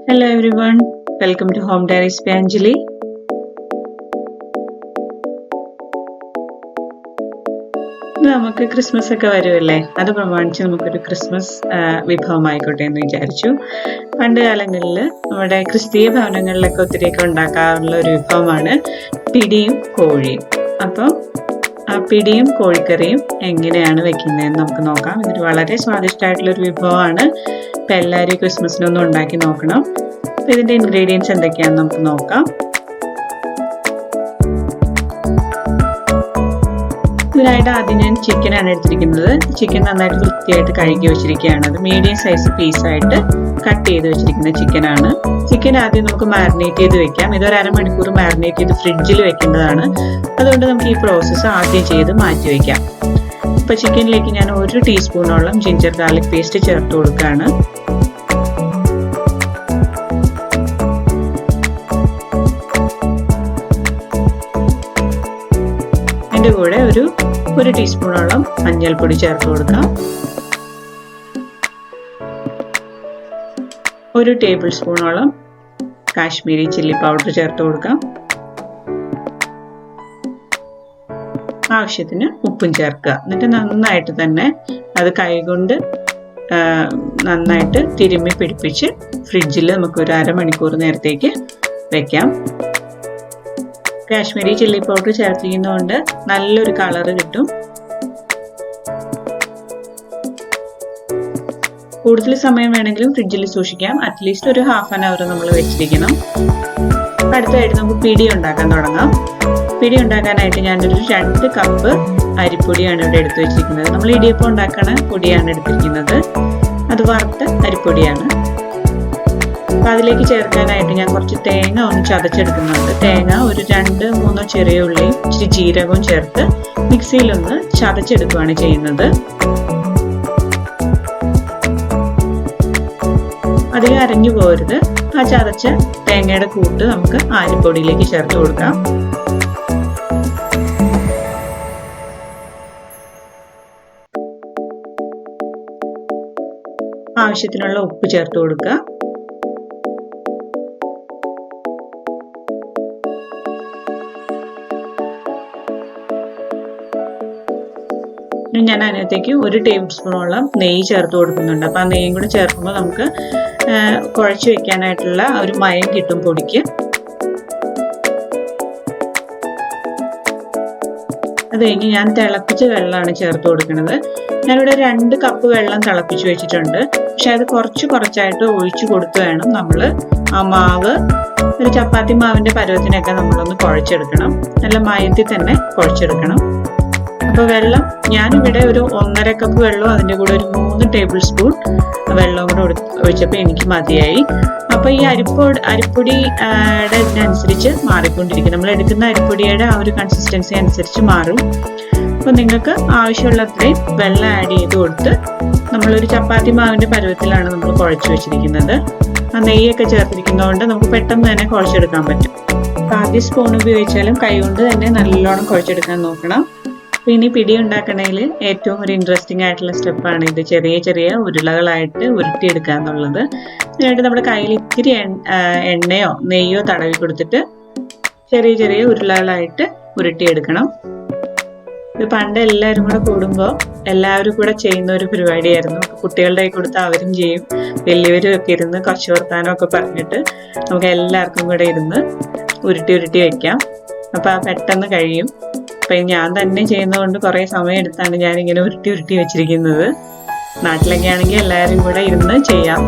Hello everyone, welcome to Home Diaries by Anjali. നമുക്ക് Christmas ഒക്കെ വരുമല്ലേ, അത് പ്രമാണിച്ച് നമുക്കൊരു ക്രിസ്മസ് വിഭവമായിക്കോട്ടെ എന്ന് വിചാരിച്ചു. പണ്ട് കാലങ്ങളിൽ നമ്മുടെ ക്രിസ്തീയ ഭവനങ്ങളിലൊക്കെ ഒത്തിരിയൊക്കെ ഉണ്ടാക്കാറുള്ള ഒരു വിഭവമാണ് പിടിയും കോഴിയും. അപ്പം ആ പിടിയും കോഴിക്കറിയും എങ്ങനെയാണ് വെക്കുന്നതെന്ന് നമുക്ക് നോക്കാം. ഇതൊരു വളരെ സ്വാദിഷ്ടമായിട്ടുള്ളൊരു വിഭവമാണ്. അപ്പം എല്ലാവരും ക്രിസ്മസിനൊന്നും ഉണ്ടാക്കി നോക്കണം. അപ്പം ഇതിൻ്റെ ഇൻഗ്രീഡിയൻസ് എന്തൊക്കെയാണെന്ന് നമുക്ക് നോക്കാം. ഇതിനായിട്ട് ആദ്യം ഞാൻ ചിക്കനാണ് എടുത്തിരിക്കുന്നത്. ചിക്കൻ നന്നായിട്ട് വൃത്തിയായിട്ട് കഴുകി വെച്ചിരിക്കുകയാണ്. അത് മീഡിയം സൈസ് പീസായിട്ട് കട്ട് ചെയ്ത് വെച്ചിരിക്കുന്ന ചിക്കനാണ്. ചിക്കൻ ആദ്യം നമുക്ക് മാരിനേറ്റ് ചെയ്ത് വെക്കാം. ഇതൊരു അരമണിക്കൂർ മാരിനേറ്റ് ചെയ്ത് ഫ്രിഡ്ജിൽ വെക്കേണ്ടതാണ്. അതുകൊണ്ട് നമുക്ക് ഈ പ്രോസസ്സ് ആദ്യം ചെയ്ത് മാറ്റി വയ്ക്കാം. ഇപ്പോൾ ചിക്കനിലേക്ക് ഞാൻ 1 ടീസ്പൂണോളം ജിഞ്ചർ ഗാർലിക് പേസ്റ്റ് ചേർത്ത് കൊടുക്കുകയാണ്. അതിൻ്റെ കൂടെ ഒരു 1 ടീസ്പൂണോളം മഞ്ഞൾപ്പൊടി ചേർത്ത് കൊടുക്കാം. 1 ടേബിൾ സ്പൂണോളം കാശ്മീരി ചില്ലി പൗഡർ ചേർത്ത് കൊടുക്കാം. ആവശ്യത്തിന് ഉപ്പും ചേർക്കുക. എന്നിട്ട് നന്നായിട്ട് തന്നെ അത് കൈകൊണ്ട് നന്നായിട്ട് തിരുമ്മി പിടിപ്പിച്ച് ഫ്രിഡ്ജിൽ നമുക്ക് ഒരു അരമണിക്കൂർ നേരത്തേക്ക് വെക്കാം. കാശ്മീരി ചില്ലി പൗഡർ ചേർത്തിരിക്കുന്നതുകൊണ്ട് നല്ലൊരു കളറ് കിട്ടും. കൂടുതൽ സമയം വേണമെങ്കിലും ഫ്രിഡ്ജിൽ സൂക്ഷിക്കാം. അറ്റ്ലീസ്റ്റ് ഒരു ഹാഫ് ആൻ അവർ നമ്മൾ വെച്ചിരിക്കണം. അടുത്തതായിട്ട് നമുക്ക് പിടി ഉണ്ടാക്കാൻ തുടങ്ങാം. പിടി ഉണ്ടാക്കാനായിട്ട് ഞാനൊരു 2 കപ്പ് അരിപ്പൊടിയാണ് ഇവിടെ എടുത്തു വെച്ചിരിക്കുന്നത്. നമ്മൾ ഇടിയപ്പം ഉണ്ടാക്കണ പൊടിയാണ് എടുത്തിരിക്കുന്നത്. അത് വറുത്ത അരിപ്പൊടിയാണ്. അപ്പം അതിലേക്ക് ചേർക്കാനായിട്ട് ഞാൻ കുറച്ച് തേങ്ങ ഒന്ന് ചതച്ചെടുക്കുന്നുണ്ട്. തേങ്ങ ഒരു 2-3 ചെറിയ ഉള്ളിയും ഇച്ചിരി ജീരകവും ചേർത്ത് മിക്സിയിലൊന്ന് ചതച്ചെടുക്കുകയാണ് ചെയ്യുന്നത്. അധികം അരഞ്ഞു പോകരുത്. ആ ചതച്ച തേങ്ങയുടെ കൂട്ട് നമുക്ക് അരിപ്പൊടിയിലേക്ക് ചേർത്ത് കൊടുക്കാം. ആവശ്യത്തിനുള്ള ഉപ്പ് ചേർത്ത് കൊടുക്കുക. ഞാൻ അതിനകത്തേക്ക് 1 ടേബിൾ സ്പൂണോളം നെയ്യ് ചേർത്ത് കൊടുക്കുന്നുണ്ട്. അപ്പം ആ നെയ്യും കൂടെ ചേർക്കുമ്പോൾ നമുക്ക് കുഴച്ച് വെക്കാനായിട്ടുള്ള ഒരു മയം കിട്ടും പൊടിക്ക്. അത് കഴിഞ്ഞ് ഞാൻ തിളപ്പിച്ച വെള്ളമാണ് ചേർത്ത് കൊടുക്കുന്നത്. ഞാനിവിടെ 2 കപ്പ് വെള്ളം തിളപ്പിച്ച് വെച്ചിട്ടുണ്ട്. പക്ഷെ അത് കുറച്ചായിട്ട് ഒഴിച്ചു കൊടുത്ത് വേണം നമ്മൾ ആ മാവ് ഒരു ചപ്പാത്തി മാവിൻ്റെ പരുവത്തിനൊക്കെ നമ്മളൊന്ന് കുഴച്ചെടുക്കണം. നല്ല മയത്തിൽ തന്നെ കുഴച്ചെടുക്കണം. അപ്പോൾ വെള്ളം ഞാനിവിടെ ഒരു 1.5 കപ്പ് വെള്ളവും അതിൻ്റെ കൂടെ ഒരു 3 ടേബിൾ സ്പൂൺ വെള്ളവും കൂടെ ഒഴിച്ചപ്പോൾ എനിക്ക് മതിയായി. അപ്പോൾ ഈ അരിപ്പൊടിയുടെ ഇതിനനുസരിച്ച് മാറിക്കൊണ്ടിരിക്കും. നമ്മൾ എടുക്കുന്ന അരിപ്പൊടിയുടെ ആ ഒരു കൺസിസ്റ്റൻസി അനുസരിച്ച് മാറും. അപ്പോൾ നിങ്ങൾക്ക് ആവശ്യമുള്ളത്രയും വെള്ളം ആഡ് ചെയ്ത് കൊടുത്ത് നമ്മളൊരു ചപ്പാത്തി മാവിൻ്റെ പരുവത്തിലാണ് നമ്മൾ കുഴച്ച് വെച്ചിരിക്കുന്നത്. ആ നെയ്യൊക്കെ ചേർത്തിരിക്കുന്നതുകൊണ്ട് നമുക്ക് പെട്ടെന്ന് തന്നെ കുഴച്ചെടുക്കാൻ പറ്റും. അപ്പോൾ ആദ്യം സ്പൂൺ ഉപയോഗിച്ചാലും കൈകൊണ്ട് തന്നെ നല്ലോണം കുഴച്ചെടുക്കാൻ നോക്കണം. ഇനി പിടി ഉണ്ടാക്കണതിൽ ഏറ്റവും ഒരു ഇൻട്രസ്റ്റിംഗ് ആയിട്ടുള്ള സ്റ്റെപ്പാണ് ഇത്. ചെറിയ ഉരുളകളായിട്ട് ഉരുട്ടിയെടുക്കുക എന്നുള്ളത്. ഇതിനായിട്ട് നമ്മുടെ കയ്യിൽ ഇത്തിരി എണ്ണയോ നെയ്യോ തടവി കൊടുത്തിട്ട് ചെറിയ ഉരുളകളായിട്ട് ഉരുട്ടിയെടുക്കണം. ഇത് പണ്ട് എല്ലാവരും കൂടെ കൂടുമ്പോൾ എല്ലാവരും കൂടെ ചെയ്യുന്ന ഒരു പരിപാടിയായിരുന്നു. കുട്ടികളുടെ കൈ കൊടുത്ത് അവരും ചെയ്യും. വലിയവരും ഒക്കെ ഇരുന്ന് കുറച്ച് വർത്താനമൊക്കെ പറഞ്ഞിട്ട് നമുക്ക് എല്ലാവർക്കും കൂടെ ഇരുന്ന് ഉരുട്ടി വെക്കാം. അപ്പോൾ ആ പെട്ടെന്ന് കഴിയും. അപ്പം ഞാൻ തന്നെ ചെയ്യുന്നതുകൊണ്ട് കുറേ സമയം എടുത്താണ് ഞാനിങ്ങനെ ഉരുട്ടി വെച്ചിരിക്കുന്നത്. നാട്ടിലൊക്കെ ആണെങ്കിൽ എല്ലാവരും കൂടെ ഇരുന്ന് ചെയ്യാം.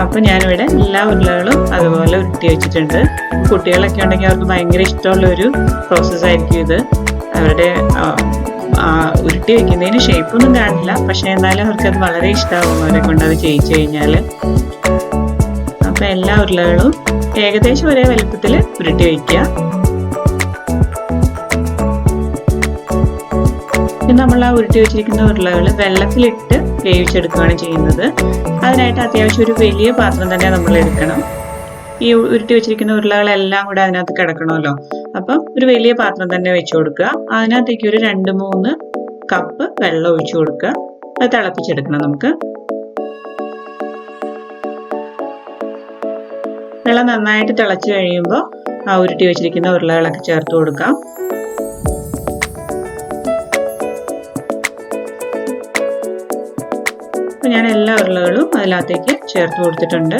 അപ്പം ഞാനിവിടെ എല്ലാ ഉരുളകളും അതുപോലെ ഉരുട്ടി വെച്ചിട്ടുണ്ട്. കുട്ടികളൊക്കെ ഉണ്ടെങ്കിൽ അവർക്ക് ഭയങ്കര ഇഷ്ടമുള്ളൊരു പ്രോസസ്സായിരിക്കും ഇത്. അവരുടെ ഉരുട്ടി വെക്കുന്നതിന് ഷേപ്പൊന്നും കാണില്ല, പക്ഷെ എന്നാലും അവർക്കത് വളരെ ഇഷ്ടമാകും അവരെ കൊണ്ട് അത് ചെയ്യിച്ചു കഴിഞ്ഞാൽ. അപ്പം എല്ലാ ഉരുളകളും ഏകദേശം ഒരേ വലുപ്പത്തിൽ ഉരുട്ടി വയ്ക്കുക. നമ്മൾ ആ ഉരുട്ടി വെച്ചിരിക്കുന്ന ഉരുളകൾ വെള്ളത്തിലിട്ട് വേവിച്ചെടുക്കുകയാണ് ചെയ്യുന്നത്. അതിനായിട്ട് അത്യാവശ്യം ഒരു വലിയ പാത്രം തന്നെ നമ്മൾ എടുക്കണം. ഈ ഉരുട്ടി വെച്ചിരിക്കുന്ന ഉരുളകളെല്ലാം കൂടെ അതിനകത്ത് കിടക്കണമല്ലോ. അപ്പം ഒരു വലിയ പാത്രം തന്നെ വെച്ച് കൊടുക്കുക. അതിനകത്തേക്ക് ഒരു 2-3 കപ്പ് വെള്ളം ഒഴിച്ചു കൊടുക്കുക. അത് തിളപ്പിച്ചെടുക്കണം നമുക്ക്. വെള്ളം നന്നായിട്ട് തിളച്ച് കഴിയുമ്പോൾ ആ ഉരുട്ടി വെച്ചിരിക്കുന്ന ഉരുളകളൊക്കെ ചേർത്ത് കൊടുക്കാം. അപ്പോൾ ഞാൻ എല്ലാ ഉരുളകളും അതിനകത്തേക്ക് ചേർത്ത് കൊടുത്തിട്ടുണ്ട്.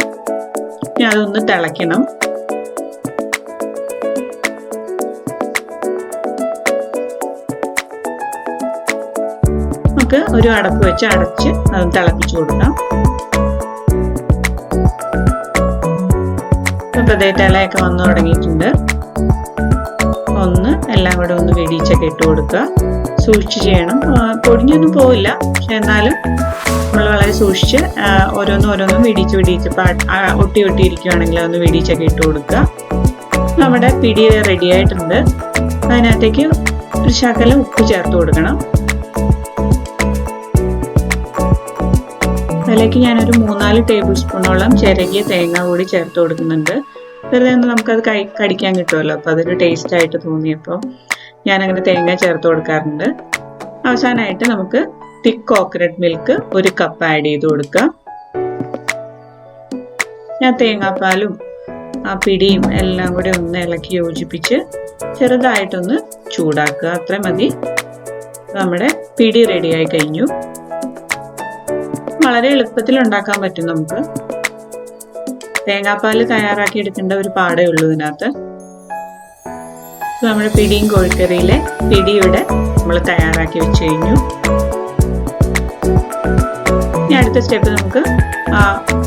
ഇനി അതൊന്ന് തിളയ്ക്കണം. നമുക്ക് ഒരു അടപ്പ് വെച്ച് അടച്ച് അത് തിളപ്പിച്ചു കൊടുക്കാം. ഇപ്പോൾ തിളയൊക്കെ വന്നു തുടങ്ങിയിട്ടുണ്ട്. ഒന്ന് എല്ലാം കൂടെ ഒന്ന് വെടിച്ചൊക്കെ ഇട്ട് കൊടുക്കുക. സൂക്ഷിച്ച് ചെയ്യണം. പൊടിഞ്ഞൊന്നും പോവില്ല, പക്ഷെ എന്നാലും നമ്മൾ വളരെ സൂക്ഷിച്ച് ഓരോന്നും വെടിച്ച് ഒട്ടി ഇരിക്കുകയാണെങ്കിൽ ഒന്ന് വെടിച്ചൊക്കെ ഇട്ട് കൊടുക്കുക. നമ്മുടെ പിടി റെഡി ആയിട്ടുണ്ട്. അതിനകത്തേക്ക് ഒരു ശകലം ഉപ്പ് ചേർത്ത് കൊടുക്കണം. അതിലേക്ക് ഞാനൊരു 3-4 ടേബിൾ സ്പൂണോളം ചിരകിയ തേങ്ങ കൂടി ചേർത്ത് കൊടുക്കുന്നുണ്ട്. വെറുതെ ഒന്ന് നമുക്കത് കടിക്കാൻ കിട്ടുമല്ലോ, അപ്പോൾ അതൊരു ടേസ്റ്റ് ആയിട്ട് തോന്നിയപ്പോൾ ഞാനങ്ങനെ തേങ്ങ ചേർത്ത് കൊടുക്കാറുണ്ട്. അവസാനമായിട്ട് നമുക്ക് തിക്ക് കോക്കനട്ട് മിൽക്ക് 1 കപ്പ് ആഡ് ചെയ്ത് കൊടുക്കാം. ഞാൻ തേങ്ങാപ്പാലും ആ പിടിയും എല്ലാം കൂടി ഒന്ന് ഇളക്കി യോജിപ്പിച്ച് ചെറുതായിട്ടൊന്ന് ചൂടാക്കുക. അത്ര മതി. നമ്മുടെ പിടി റെഡിയായി കഴിഞ്ഞു. വളരെ എളുപ്പത്തിൽ ഉണ്ടാക്കാൻ പറ്റും നമുക്ക്. തേങ്ങാപ്പാൽ തയ്യാറാക്കി എടുക്കേണ്ട ഒരു പാടേ ഉള്ളൂ ഇതിനകത്ത്. നമ്മുടെ പിടിയും കോഴിക്കറിയിലെ പിടിയുടെ നമ്മൾ തയ്യാറാക്കി വെച്ച് കഴിഞ്ഞു. ഇനി അടുത്ത സ്റ്റെപ്പ് നമുക്ക്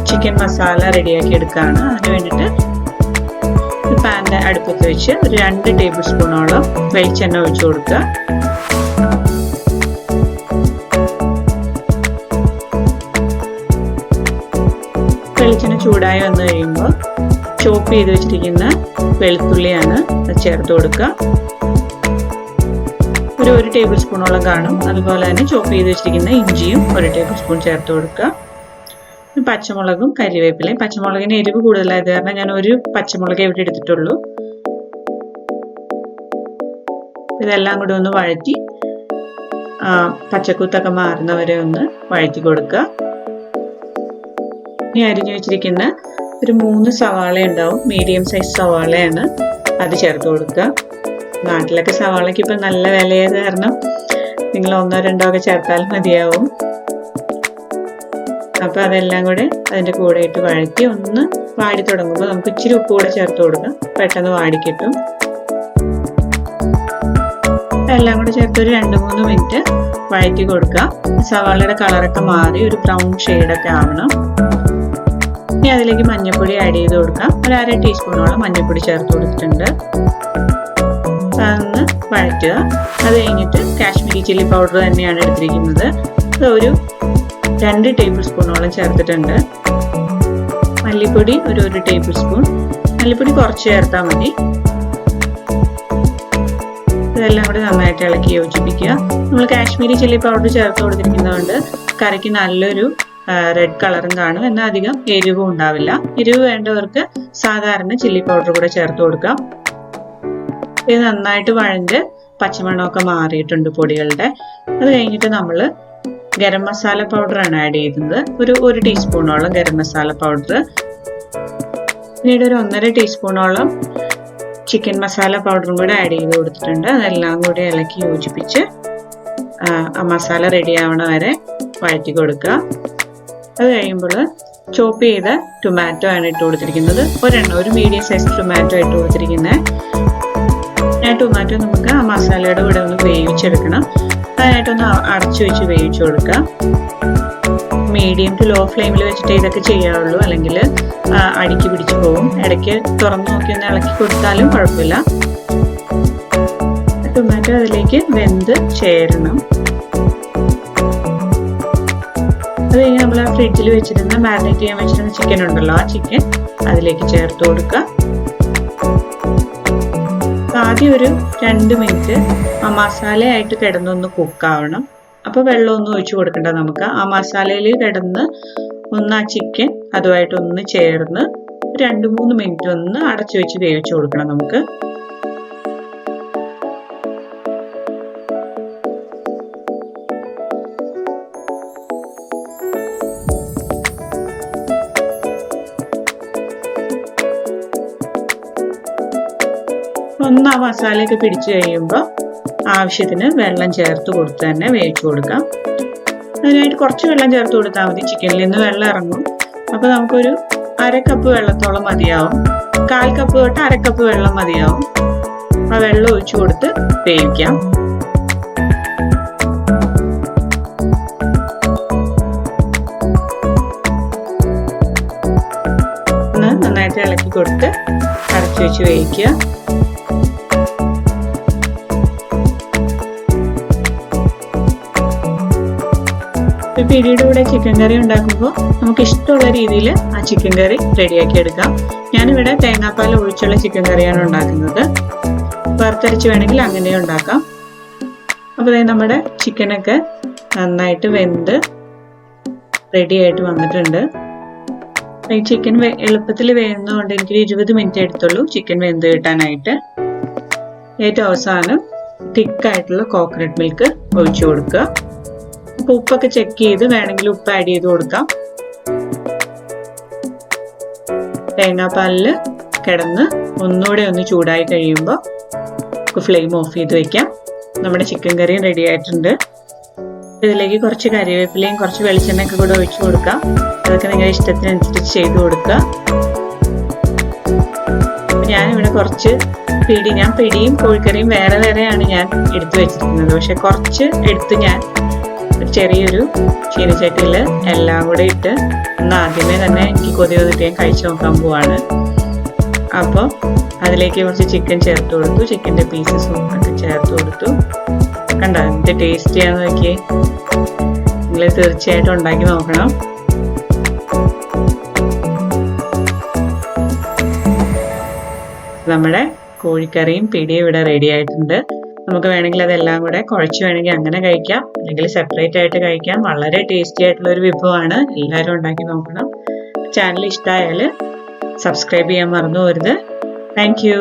ചിക്കൻ മസാല റെഡിയാക്കി എടുക്കുകയാണ്. അതിന് വേണ്ടിയിട്ട് പാൻ്റെ അടുപ്പത്ത് വെച്ച് ഒരു 2 ടേബിൾ സ്പൂണോളം വെളിച്ചെണ്ണ ഒഴിച്ചു കൊടുക്കുക. വെളിച്ചെണ്ണ ചൂടായി വന്നു കഴിയുമ്പോൾ ചോപ്പ് ചെയ്ത് വെച്ചിരിക്കുന്ന വെളുത്തുള്ളിയാണ് ചേർത്ത് കൊടുക്കുക. ഒരു 1 ടേബിൾ സ്പൂണോളം കാണും. അതുപോലെ തന്നെ ചോപ്പ് ചെയ്ത് വെച്ചിരിക്കുന്ന ഇഞ്ചിയും 1 ടേബിൾ സ്പൂൺ ചേർത്ത് കൊടുക്കുക. പച്ചമുളകും കരിവേപ്പിലയും. പച്ചമുളകിന് എരിവ് കൂടുതലായത് കാരണം ഞാൻ 1 പച്ചമുളക് ഇവിടെ എടുത്തിട്ടുള്ളൂ. ഇതെല്ലാം കൂടി ഒന്ന് വഴറ്റി പച്ചക്കുത്തൊക്കെ മാറുന്നവരെ ഒന്ന് വഴറ്റി കൊടുക്കുക. ഇനി അരിഞ്ഞു വെച്ചിരിക്കുന്ന ഒരു 3 സവാള ഉണ്ടാവും. മീഡിയം സൈസ് സവാളയാണ്, അത് ചേർത്ത് കൊടുക്കുക. നാട്ടിലൊക്കെ സവാളയ്ക്ക് ഇപ്പം നല്ല വിലയായത് കാരണം നിങ്ങൾ 1-2 ഒക്കെ ചേർത്താൽ മതിയാവും. അപ്പോൾ അതെല്ലാം കൂടെ അതിൻ്റെ കൂടെ ഇട്ട് വഴറ്റി ഒന്ന് വാടി തുടങ്ങുമ്പോൾ നമുക്ക് ഇച്ചിരി ഉപ്പ് കൂടെ ചേർത്ത് കൊടുക്കാം. പെട്ടെന്ന് വാടിക്കിട്ടും. എല്ലാം കൂടെ ചേർത്ത് ഒരു 2-3 മിനിറ്റ് വഴറ്റി കൊടുക്കുക. സവാളയുടെ കളറൊക്കെ മാറി ഒരു ബ്രൗൺ ഷെയ്ഡൊക്കെ ആവണം. ഇനി അതിലേക്ക് മഞ്ഞൾപ്പൊടി ആഡ് ചെയ്ത് കൊടുക്കാം. ഒരു 1/2 ടീസ്പൂണോളം മഞ്ഞൾപ്പൊടി ചേർത്ത് കൊടുത്തിട്ടുണ്ട്. അതൊന്ന് വഴറ്റുക. അത് കഴിഞ്ഞിട്ട് കാശ്മീരി ചില്ലി പൗഡർ തന്നെയാണ് എടുത്തിരിക്കുന്നത്. അത് ഒരു 2 ടേബിൾ സ്പൂണോളം ചേർത്തിട്ടുണ്ട്. മല്ലിപ്പൊടി ഒരു 1 ടേബിൾ സ്പൂൺ. മല്ലിപ്പൊടി കുറച്ച് ചേർത്താൽ മതി. ഇതെല്ലാം കൂടി നന്നായിട്ട് ഇളക്കി യോജിപ്പിക്കുക. നമ്മൾ കാശ്മീരി ചില്ലി പൗഡർ ചേർത്ത് കൊടുത്തിരിക്കുന്നതുകൊണ്ട് കറിക്ക് നല്ലൊരു റെഡ് കളറും കാണും. എന്നാൽ അധികം എരിവും ഉണ്ടാവില്ല. എരിവ് വേണ്ടവർക്ക് സാധാരണ ചില്ലി പൗഡർ കൂടെ ചേർത്ത് കൊടുക്കാം. ഇത് നന്നായിട്ട് വഴഞ്ഞ് പച്ചമണമൊക്കെ മാറിയിട്ടുണ്ട് പൊടികളുടെ. അത് കഴിഞ്ഞിട്ട് നമ്മൾ ഗരം മസാല പൗഡറാണ് ആഡ് ചെയ്യുന്നത്. ഒരു 1 ടീസ്പൂണോളം ഗരം മസാല പൗഡർ. പിന്നീട് ഒരു 1.5 ടീസ്പൂണോളം ചിക്കൻ മസാല പൗഡറും കൂടെ ആഡ് ചെയ്ത് കൊടുത്തിട്ടുണ്ട്. അതെല്ലാം കൂടി ഇളക്കി യോജിപ്പിച്ച് ആ മസാല റെഡി ആവണ വരെ വഴറ്റി കൊടുക്കുക. അത് കഴിയുമ്പോൾ ചോപ്പ് ചെയ്ത ടൊമാറ്റോ ആണ് ഇട്ട് കൊടുത്തിരിക്കുന്നത്. ഒരു മീഡിയം സൈസ് ടൊമാറ്റോ ഇട്ട് കൊടുത്തിരിക്കുന്നത്. ആ ടൊമാറ്റോ നമുക്ക് ആ മസാലയുടെ കൂടെ ഒന്ന് വേവിച്ചെടുക്കണം. അതിനായിട്ടൊന്ന് അടച്ചു വെച്ച് വേവിച്ചു കൊടുക്കുക. മീഡിയം ടു ലോ ഫ്ലെയിമിൽ വെച്ചിട്ട് ഇതൊക്കെ ചെയ്യാവുള്ളൂ, അല്ലെങ്കിൽ അടിക്ക് പിടിച്ചു പോകും. ഇടയ്ക്ക് തുറന്നു നോക്കി ഒന്ന് ഇളക്കി കൊടുത്താലും കുഴപ്പമില്ല. ടൊമാറ്റോ അതിലേക്ക് വെന്ത് ചേരണം. അത് കഴിഞ്ഞ് നമ്മൾ ആ ഫ്രിഡ്ജിൽ വെച്ചിരുന്ന മാരിനേറ്റ് ചെയ്യാൻ വെച്ചിരുന്ന ചിക്കൻ ഉണ്ടല്ലോ, ആ ചിക്കൻ അതിലേക്ക് ചേർത്ത് കൊടുക്കുക. ആദ്യം ഒരു 2 മിനിറ്റ് ആ മസാലയായിട്ട് കിടന്നൊന്ന് കുക്കാവണം. അപ്പോൾ വെള്ളമൊന്നും ഒഴിച്ചു കൊടുക്കണ്ട. നമുക്ക് ആ മസാലയിൽ കിടന്ന് ഒന്ന് ആ ചിക്കൻ അതുമായിട്ടൊന്ന് ചേർന്ന് 2-3 മിനിറ്റ് ഒന്ന് അടച്ചു വെച്ച് വേവിച്ചു കൊടുക്കണം നമുക്ക്. ഒന്ന് ആ മസാലയൊക്കെ പിടിച്ചു കഴിയുമ്പോൾ ആവശ്യത്തിന് വെള്ളം ചേർത്ത് കൊടുത്ത് തന്നെ വേവിച്ചു കൊടുക്കാം. അതിനായിട്ട് കുറച്ച് വെള്ളം ചേർത്ത് കൊടുത്താൽ മതി. ചിക്കനിൽ നിന്ന് വെള്ളം ഇറങ്ങും. അപ്പോൾ നമുക്കൊരു 1/2 കപ്പ് വെള്ളത്തോളം മതിയാവും. 1/4 കപ്പ് തൊട്ട് 1/2 കപ്പ് വെള്ളം മതിയാവും. ആ വെള്ളം ഒഴിച്ചു കൊടുത്ത് വേവിക്കാം. നന്നായിട്ട് ഇളക്കി കൊടുത്ത് അടച്ചു വെച്ച് വേവിക്കുക. പിടിയുടെ കൂടെ ചിക്കൻ കറി ഉണ്ടാക്കുമ്പോൾ നമുക്ക് ഇഷ്ടമുള്ള രീതിയിൽ ആ ചിക്കൻ കറി റെഡിയാക്കി എടുക്കാം. ഞാനിവിടെ തേങ്ങാപ്പാൽ ഒഴിച്ചുള്ള ചിക്കൻ കറിയാണ് ഉണ്ടാക്കുന്നത്. വറുത്തരച്ച് വേണമെങ്കിൽ അങ്ങനെ ഉണ്ടാക്കാം. അപ്പോൾ നമ്മുടെ ചിക്കനൊക്കെ നന്നായിട്ട് വെന്ത് റെഡി ആയിട്ട് വന്നിട്ടുണ്ട്. ഈ ചിക്കൻ എളുപ്പത്തിൽ വേവുന്നതുകൊണ്ട് എനിക്കൊരു 20 മിനിറ്റ് എടുത്തുള്ളൂ ചിക്കൻ വെന്ത് കിട്ടാനായിട്ട്. ഏറ്റവും അവസാനം തിക്കായിട്ടുള്ള കോക്കനട്ട് മിൽക്ക് ഒഴിച്ചു കൊടുക്കുക. അപ്പോൾ ഉപ്പൊക്കെ ചെക്ക് ചെയ്ത് വേണമെങ്കിൽ ഉപ്പ് ആഡ് ചെയ്ത് കൊടുക്കാം. തേങ്ങാപ്പാലിൽ കിടന്ന് ഒന്നുകൂടെ ഒന്ന് ചൂടായി കഴിയുമ്പോൾ ഫ്ലെയിം ഓഫ് ചെയ്ത് വെക്കാം. നമ്മുടെ ചിക്കൻ കറിയും റെഡി ആയിട്ടുണ്ട്. ഇതിലേക്ക് കുറച്ച് കറിവേപ്പിലയും കുറച്ച് വെളിച്ചെണ്ണയൊക്കെ കൂടെ ഒഴിച്ചു കൊടുക്കാം. അതൊക്കെ നിങ്ങളുടെ ഇഷ്ടത്തിനനുസരിച്ച് ചെയ്ത് കൊടുക്കുക. ഞാനിവിടെ കുറച്ച് ഞാൻ പിടിയും കോഴിക്കറിയും വേറെ വേറെയാണ് ഞാൻ എടുത്തു വെച്ചിരിക്കുന്നത്. പക്ഷെ കുറച്ച് എടുത്ത് ഞാൻ ചെറിയൊരു ചീനച്ചട്ടിയിൽ എല്ലാം കൂടെ ഇട്ട് ഒന്ന് ആദ്യമേ തന്നെ എനിക്ക് കൊതി വന്നിട്ട് ഞാൻ കഴിച്ചു നോക്കാൻ പോവാണ്. അപ്പോൾ അതിലേക്ക് കുറച്ച് ചിക്കൻ ചേർത്ത് കൊടുത്തു. ചിക്കൻ്റെ പീസസും ഒക്കെ ചേർത്ത് കൊടുത്തു. കണ്ടോ എന്ത് ടേസ്റ്റിയാന്ന് നോക്കിയേ. നിങ്ങൾ തീർച്ചയായിട്ടും ഉണ്ടാക്കി നോക്കണം. നമ്മുടെ കോഴിക്കറിയും പിടിയും ഇവിടെ റെഡി ആയിട്ടുണ്ട്. നമുക്ക് വേണമെങ്കിൽ അതെല്ലാം കൂടെ കുഴച്ച് വേണമെങ്കിൽ അങ്ങനെ കഴിക്കാം, അല്ലെങ്കിൽ സെപ്പറേറ്റ് ആയിട്ട് കഴിക്കാം. വളരെ ടേസ്റ്റി ആയിട്ടുള്ള ഒരു വിഭവമാണ്. എല്ലാവരും ഉണ്ടാക്കി നോക്കണം. ചാനൽ ഇഷ്ടമായാൽ സബ്സ്ക്രൈബ് ചെയ്യാൻ മറന്നു പോകരുത്. Thank you.